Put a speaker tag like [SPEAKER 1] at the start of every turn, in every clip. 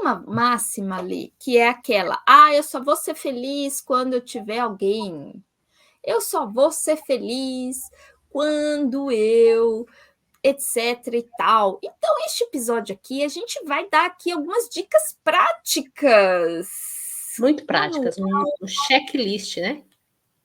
[SPEAKER 1] uma máxima ali, que é aquela: eu só vou ser feliz quando eu tiver alguém. Eu só vou ser feliz quando eu, etc e tal. Então, este episódio aqui, a gente vai dar aqui algumas dicas práticas.
[SPEAKER 2] Muito práticas, um checklist, né?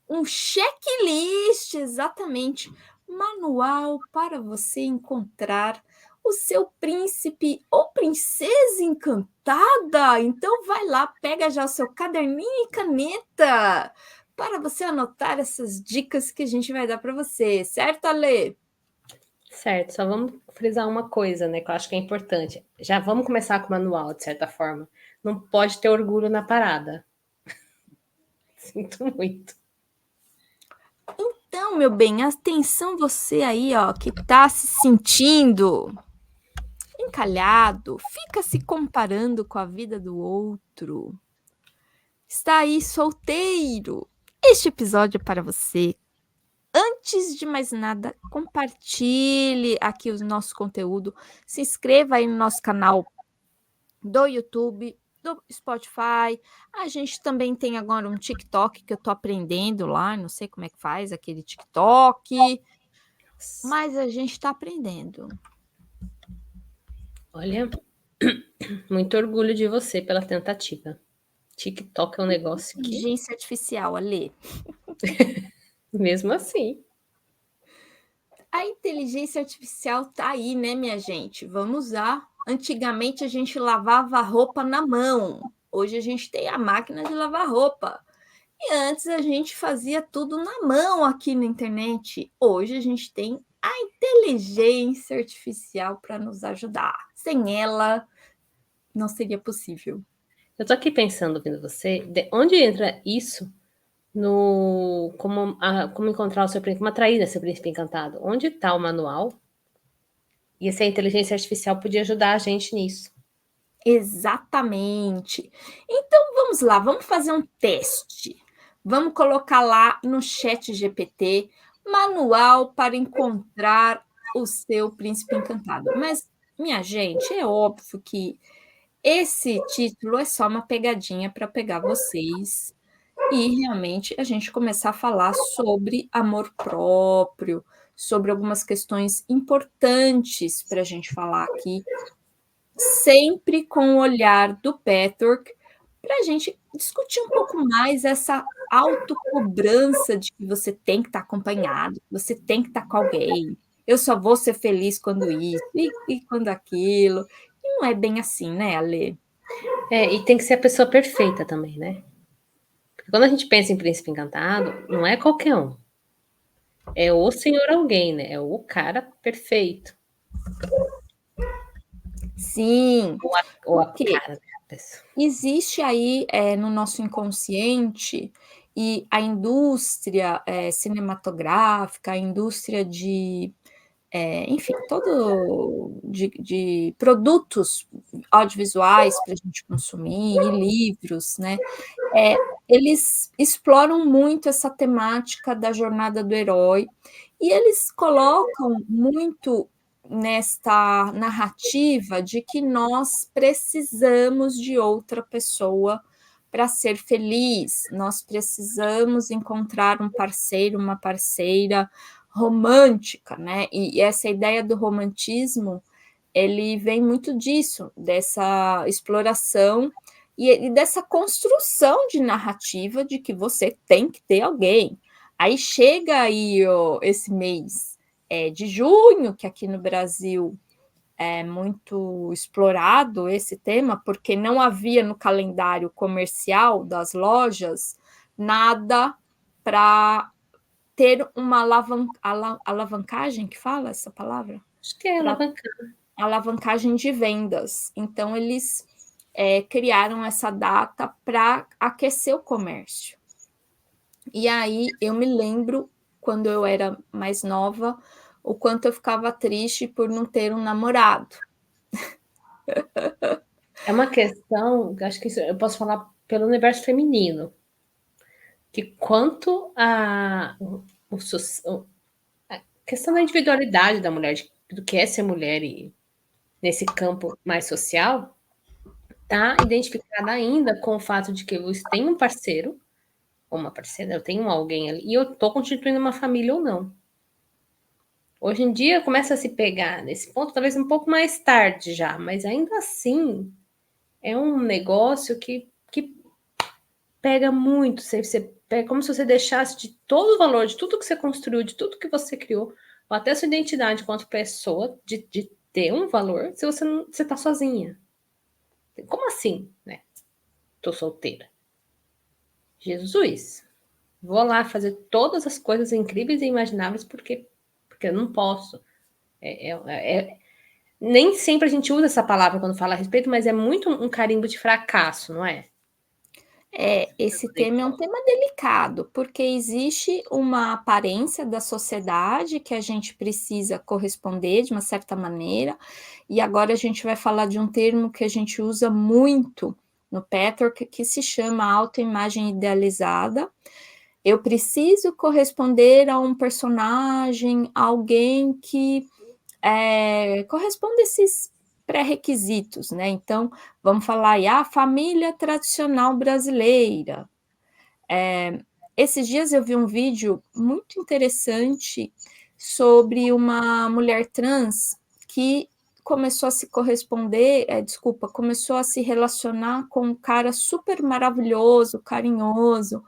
[SPEAKER 1] Um checklist, exatamente. Manual para você encontrar o seu príncipe ou princesa encantada. Então vai lá, pega já o seu caderninho e caneta para você anotar essas dicas que a gente vai dar para você, certo, Ale?
[SPEAKER 2] Certo, só vamos frisar uma coisa, né, que eu acho que é importante. Já vamos começar com o manual, de certa forma. Não pode ter orgulho na parada. Sinto muito.
[SPEAKER 1] Então, meu bem, atenção você aí, ó, que tá se sentindo encalhado, fica se comparando com a vida do outro. Está aí solteiro. Este episódio é para você. Antes de mais nada, compartilhe aqui o nosso conteúdo. Se inscreva aí no nosso canal do YouTube, do Spotify. A gente também tem agora um TikTok que eu tô aprendendo lá. Não sei como é que faz aquele TikTok, mas a gente está aprendendo.
[SPEAKER 2] Olha, muito orgulho de você pela tentativa. TikTok é um negócio que,
[SPEAKER 1] Inteligência artificial, Ale.
[SPEAKER 2] mesmo assim,
[SPEAKER 1] A inteligência artificial tá aí, né, minha gente? Vamos usar. Antigamente a gente lavava a roupa na mão. Hoje a gente tem a máquina de lavar roupa. E antes a gente fazia tudo na mão aqui na internet. Hoje a gente tem a inteligência artificial para nos ajudar. Sem ela, não seria possível.
[SPEAKER 2] eu tô aqui pensando, ouvindo você, de onde entra isso no como encontrar o seu príncipe, como atrair seu príncipe encantado? Onde está o manual? E se a inteligência artificial podia ajudar a gente nisso.
[SPEAKER 1] Exatamente. Então vamos lá, vamos fazer um teste. Vamos colocar lá no chat GPT manual para encontrar o seu príncipe encantado. Mas, minha gente, é óbvio que esse título é só uma pegadinha para pegar vocês e realmente a gente começar a falar sobre amor próprio, sobre algumas questões importantes para a gente falar aqui sempre com o olhar do Patrick, para a gente discutir um pouco mais essa autocobrança de que você tem que estar acompanhado, que você tem que estar com alguém. Eu só vou ser feliz quando isso e quando aquilo. E não é bem assim, né, Ale?
[SPEAKER 2] E tem que ser a pessoa perfeita também, né? Porque quando a gente pensa em príncipe encantado, não é qualquer um. É o senhor alguém, né? É o cara perfeito.
[SPEAKER 1] Sim,
[SPEAKER 2] Ou a
[SPEAKER 1] porque
[SPEAKER 2] cara da pessoa.
[SPEAKER 1] existe aí no nosso inconsciente e a indústria cinematográfica, a indústria de enfim, todo de produtos audiovisuais para a gente consumir, e livros, né? Eles exploram muito essa temática da jornada do herói e eles colocam muito nesta narrativa de que nós precisamos de outra pessoa para ser feliz, nós precisamos encontrar um parceiro, uma parceira romântica, né? E essa ideia do romantismo, ele vem muito disso, dessa exploração e dessa construção de narrativa de que você tem que ter alguém. Aí chega aí esse mês de junho, que aqui no Brasil é muito explorado esse tema, porque não havia no calendário comercial das lojas nada para ter uma alavancagem, que fala essa palavra?
[SPEAKER 2] Acho que é
[SPEAKER 1] Para
[SPEAKER 2] alavancar.
[SPEAKER 1] alavancagem de vendas. Então, eles criaram essa data para aquecer o comércio. E aí, eu me lembro, quando eu era mais nova, o quanto eu ficava triste por não ter um namorado.
[SPEAKER 2] É uma questão, acho que isso eu posso falar pelo universo feminino, que quanto a questão da individualidade da mulher, do que é ser mulher e nesse campo mais social, tá identificada ainda com o fato de que eu tenho um parceiro, ou uma parceira, eu tenho alguém ali, e eu tô constituindo uma família ou não. Hoje em dia começa a se pegar nesse ponto, talvez um pouco mais tarde já, mas ainda assim é um negócio que pega muito. Você pega como se você deixasse de todo o valor, de tudo que você construiu, de tudo que você criou, ou até sua identidade enquanto pessoa, de ter um valor, se você não, você tá sozinha. Como assim, né? Tô solteira. Jesus, vou lá fazer todas as coisas incríveis e imagináveis porque eu não posso. Nem sempre a gente usa essa palavra quando fala a respeito, mas é muito um carimbo de fracasso, não é?
[SPEAKER 1] Esse tema é um tema delicado, porque existe uma aparência da sociedade que a gente precisa corresponder de uma certa maneira, e agora a gente vai falar de um termo que a gente usa muito no Patchwork, que se chama autoimagem idealizada. Eu preciso corresponder a um personagem, alguém que corresponde a esses pré-requisitos, né? Então, vamos falar aí, a família tradicional brasileira. Esses dias eu vi um vídeo muito interessante sobre uma mulher trans que começou a se corresponder, começou a se relacionar com um cara super maravilhoso, carinhoso,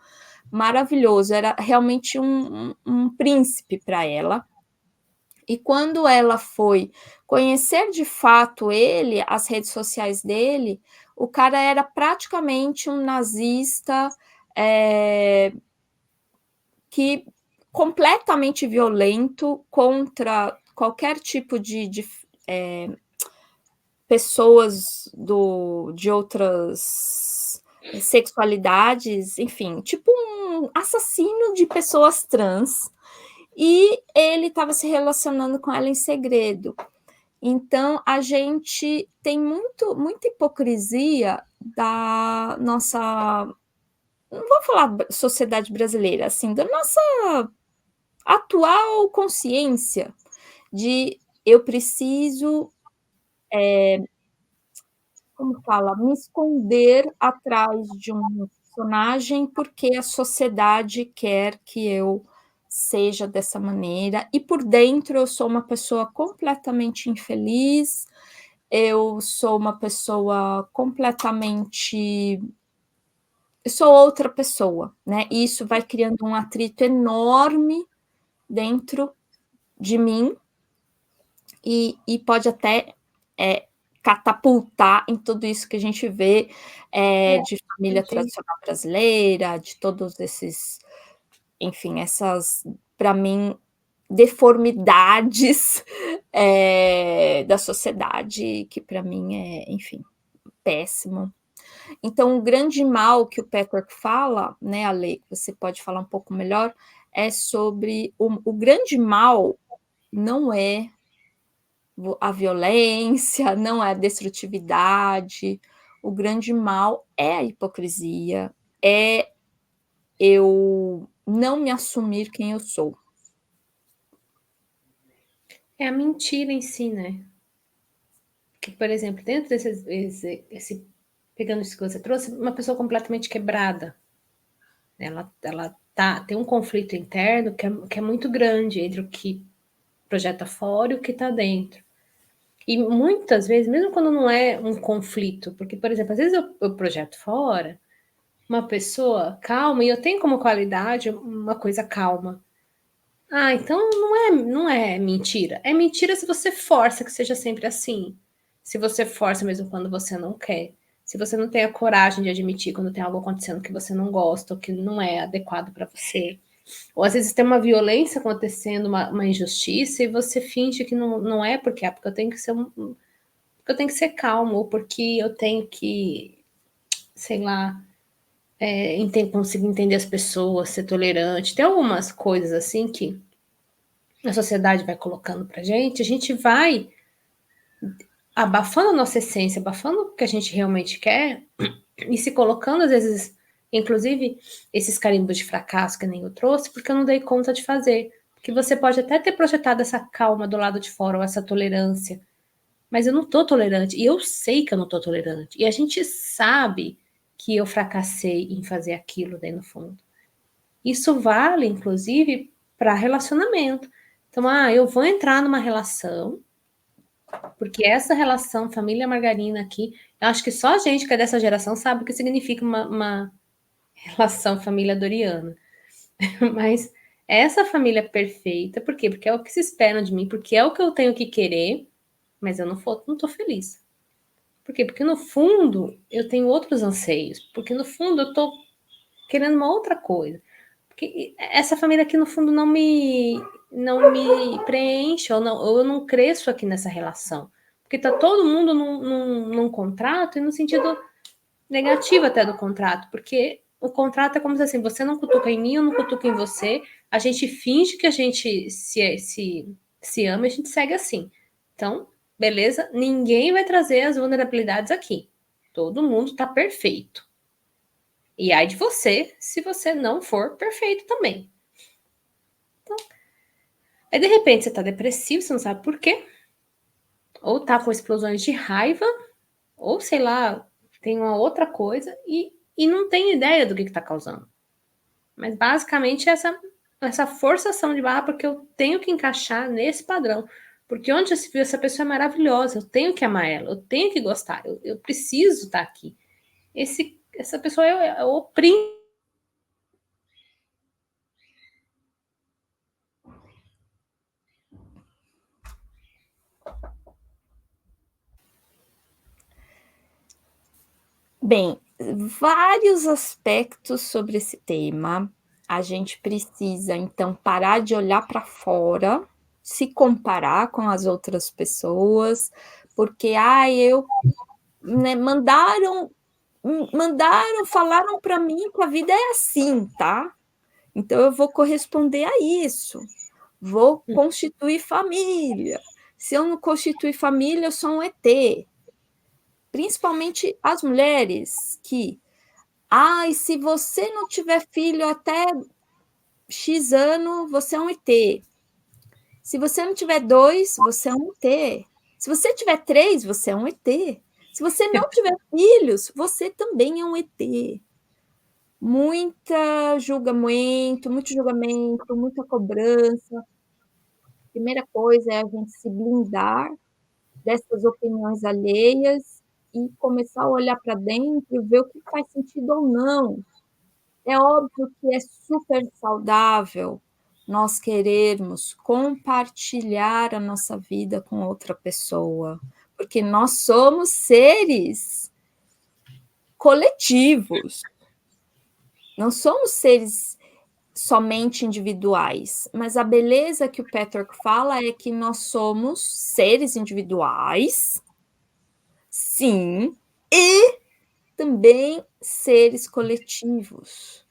[SPEAKER 1] maravilhoso, era realmente um príncipe para ela. E quando ela foi conhecer de fato ele, as redes sociais dele, o cara era praticamente um nazista, que completamente violento contra qualquer tipo de pessoas de outras sexualidades, enfim, tipo um assassino de pessoas trans. E ele estava se relacionando com ela em segredo. Então, a gente tem muita hipocrisia da nossa, não vou falar sociedade brasileira, assim, da nossa atual consciência de eu preciso, como fala, me esconder atrás de um personagem porque a sociedade quer que eu seja dessa maneira, e por dentro eu sou uma pessoa completamente infeliz, eu sou uma pessoa completamente. Eu sou outra pessoa, né? E isso vai criando um atrito enorme dentro de mim e pode até catapultar em tudo isso que a gente vê de família
[SPEAKER 2] Entendi.
[SPEAKER 1] tradicional brasileira, de todos esses, enfim, essas, para mim, deformidades da sociedade, que para mim é, enfim, péssimo. Então, o grande mal que o Petrarch fala, né, Ale, você pode falar um pouco melhor, é sobre o grande mal não é a violência, não é a destrutividade, o grande mal é a hipocrisia, é eu não me assumir quem eu sou.
[SPEAKER 2] É a mentira em si, né? Que, por exemplo, dentro pegando isso que você trouxe, uma pessoa completamente quebrada. Ela tem um conflito interno que é muito grande entre o que projeta fora e o que está dentro. E muitas vezes, mesmo quando não é um conflito, porque, por exemplo, às vezes eu projeto fora uma pessoa calma e eu tenho como qualidade uma coisa calma. Ah, então não é mentira. É mentira se você força que seja sempre assim. Se você força mesmo quando você não quer. Se você não tem a coragem de admitir quando tem algo acontecendo que você não gosta ou que não é adequado para você. Ou às vezes tem uma violência acontecendo, uma injustiça, e você finge que não é porque eu tenho que ser porque eu tenho que ser calmo, ou porque eu tenho que, sei lá, conseguir entender as pessoas, ser tolerante. Tem algumas coisas assim que a sociedade vai colocando pra gente, a gente vai abafando a nossa essência, abafando o que a gente realmente quer e se colocando, às vezes, inclusive, esses carimbos de fracasso que nem eu trouxe, porque eu não dei conta de fazer. Porque você pode até ter projetado essa calma do lado de fora, ou essa tolerância, mas eu não tô tolerante, e eu sei que eu não tô tolerante, e a gente sabe que eu fracassei em fazer aquilo daí no fundo. Isso vale, inclusive, para relacionamento. Então, eu vou entrar numa relação, porque essa relação família margarina aqui, eu acho que só a gente que é dessa geração sabe o que significa uma relação família doriana. Mas essa família perfeita, por quê? Porque é o que se espera de mim, porque é o que eu tenho que querer, mas eu não tô feliz. Por quê? Porque no fundo eu tenho outros anseios, porque no fundo eu tô querendo uma outra coisa. Porque essa família aqui no fundo não me preenche, ou eu não cresço aqui nessa relação. Porque tá todo mundo num contrato e no sentido negativo até do contrato, porque o contrato é como se assim, você não cutuca em mim, eu não cutuco em você, a gente finge que a gente se ama e a gente segue assim. Então, beleza, ninguém vai trazer as vulnerabilidades aqui. Todo mundo tá perfeito. E ai de você, se você não for perfeito também. Então, aí de repente você tá depressivo, você não sabe por quê, ou tá com explosões de raiva, ou sei lá, tem uma outra coisa e não tem ideia do que tá causando. Mas basicamente essa forçação de barra, porque eu tenho que encaixar nesse padrão. Porque onde já se viu, essa pessoa é maravilhosa, eu tenho que amar ela, eu tenho que gostar, eu preciso estar aqui. Essa pessoa é o príncipe.
[SPEAKER 1] Bem, vários aspectos sobre esse tema. A gente precisa, então, parar de olhar para fora, se comparar com as outras pessoas, porque, né, falaram para mim que a vida é assim, tá? Então eu vou corresponder a isso. Vou constituir família. Se eu não constituir família, eu sou um ET. Principalmente as mulheres que, se você não tiver filho até X ano, você é um ET. Se você não tiver 2, você é um ET. Se você tiver 3, você é um ET. Se você não tiver filhos, você também é um ET. Muito julgamento, muita cobrança. Primeira coisa é a gente se blindar dessas opiniões alheias e começar a olhar para dentro e ver o que faz sentido ou não. É óbvio que é super saudável nós querermos compartilhar a nossa vida com outra pessoa, porque nós somos seres coletivos, não somos seres somente individuais, mas a beleza que o Petrarch fala é que nós somos seres individuais, sim, e também seres coletivos.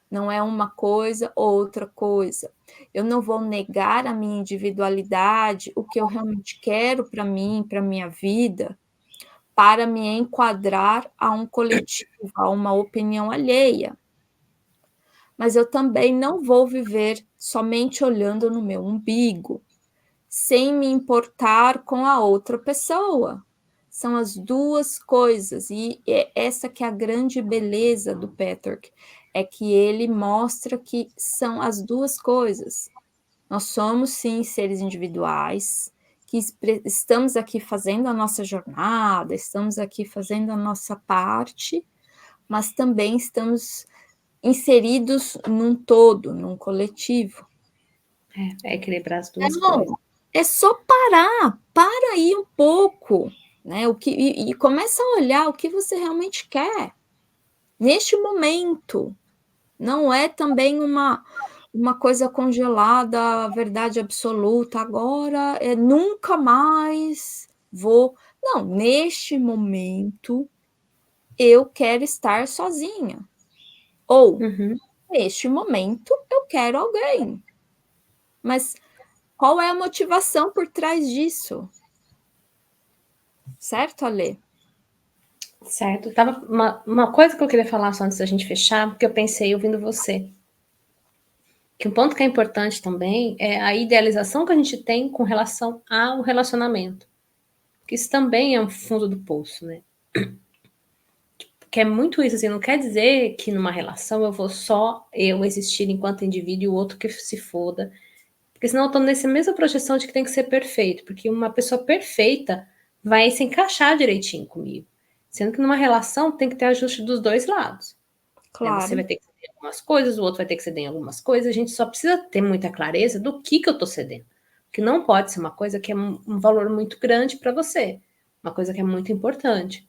[SPEAKER 1] Não é uma coisa ou outra coisa. Eu não vou negar a minha individualidade, o que eu realmente quero para mim, para minha vida, para me enquadrar a um coletivo, a uma opinião alheia. Mas eu também não vou viver somente olhando no meu umbigo, sem me importar com a outra pessoa. São as duas coisas, e é essa que é a grande beleza do Petrarch, é que ele mostra que são as duas coisas. Nós somos, sim, seres individuais, que estamos aqui fazendo a nossa jornada, estamos aqui fazendo a nossa parte, mas também estamos inseridos num todo, num coletivo.
[SPEAKER 2] É equilibrar as duas
[SPEAKER 1] Não,
[SPEAKER 2] coisas.
[SPEAKER 1] é só para aí um pouco, né? E começa a olhar o que você realmente quer neste momento. Não é também uma coisa congelada, verdade absoluta. Agora é nunca mais vou. Não, neste momento eu quero estar sozinha. Ou neste momento eu quero alguém. Mas qual é a motivação por trás disso? Certo, Alê?
[SPEAKER 2] Certo. Tava uma coisa que eu queria falar só antes da gente fechar, porque eu pensei ouvindo você, que um ponto que é importante também é a idealização que a gente tem com relação ao relacionamento. Porque isso também é um fundo do poço, né? Que é muito isso, assim, não quer dizer que numa relação eu vou só eu existir enquanto indivíduo e o outro que se foda. Porque senão eu tô nessa mesma projeção de que tem que ser perfeito, porque uma pessoa perfeita vai se encaixar direitinho comigo. Sendo que numa relação tem que ter ajuste dos dois lados. Né? Você
[SPEAKER 1] Claro.
[SPEAKER 2] vai ter que ceder em algumas coisas, o outro vai ter que ceder em algumas coisas, a gente só precisa ter muita clareza do que eu tô cedendo. Que não pode ser uma coisa que é um valor muito grande para você, uma coisa que é muito importante.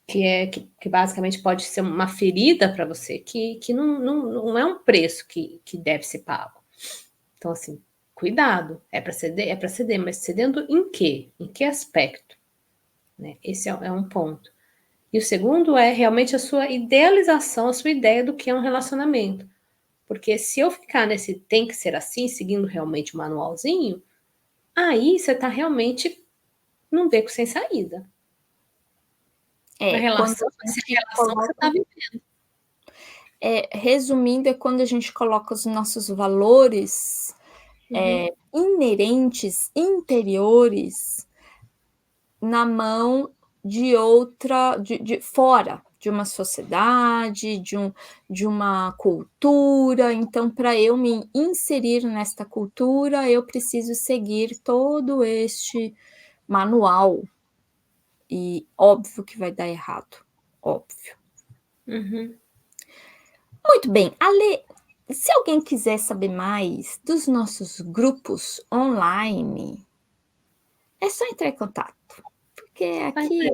[SPEAKER 2] Que basicamente pode ser uma ferida para você, que não é um preço que deve ser pago. Então, assim, cuidado, é para ceder, mas cedendo em quê? Em que aspecto? Né? Esse é um ponto. E o segundo é realmente a sua idealização, a sua ideia do que é um relacionamento. Porque se eu ficar nesse tem que ser assim, seguindo realmente o manualzinho, aí você está realmente num beco sem saída. A
[SPEAKER 1] Quando
[SPEAKER 2] relação
[SPEAKER 1] a
[SPEAKER 2] vai ser
[SPEAKER 1] gente
[SPEAKER 2] a relação que você está
[SPEAKER 1] coloca,
[SPEAKER 2] vivendo.
[SPEAKER 1] resumindo, é quando a gente coloca os nossos valores inerentes, interiores, na mão de outra, fora de uma sociedade, de uma cultura. Então, para eu me inserir nesta cultura, eu preciso seguir todo este manual. E óbvio que vai dar errado, óbvio.
[SPEAKER 2] Uhum.
[SPEAKER 1] Muito bem, Ale, se alguém quiser saber mais dos nossos grupos online, é só entrar em contato, porque
[SPEAKER 2] Vai
[SPEAKER 1] aqui
[SPEAKER 2] ter.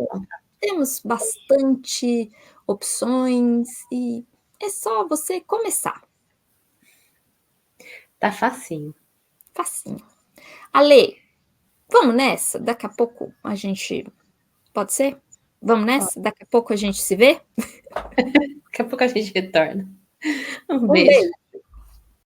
[SPEAKER 1] temos bastante opções e é só você começar,
[SPEAKER 2] Tá facinho.
[SPEAKER 1] facinho. Ale, vamos nessa? Daqui a pouco a gente pode ser? Vamos
[SPEAKER 2] Ó,
[SPEAKER 1] nessa? Daqui a pouco a gente se vê?
[SPEAKER 2] daqui a pouco a gente retorna. Um
[SPEAKER 1] Um
[SPEAKER 2] beijo.
[SPEAKER 1] beijo.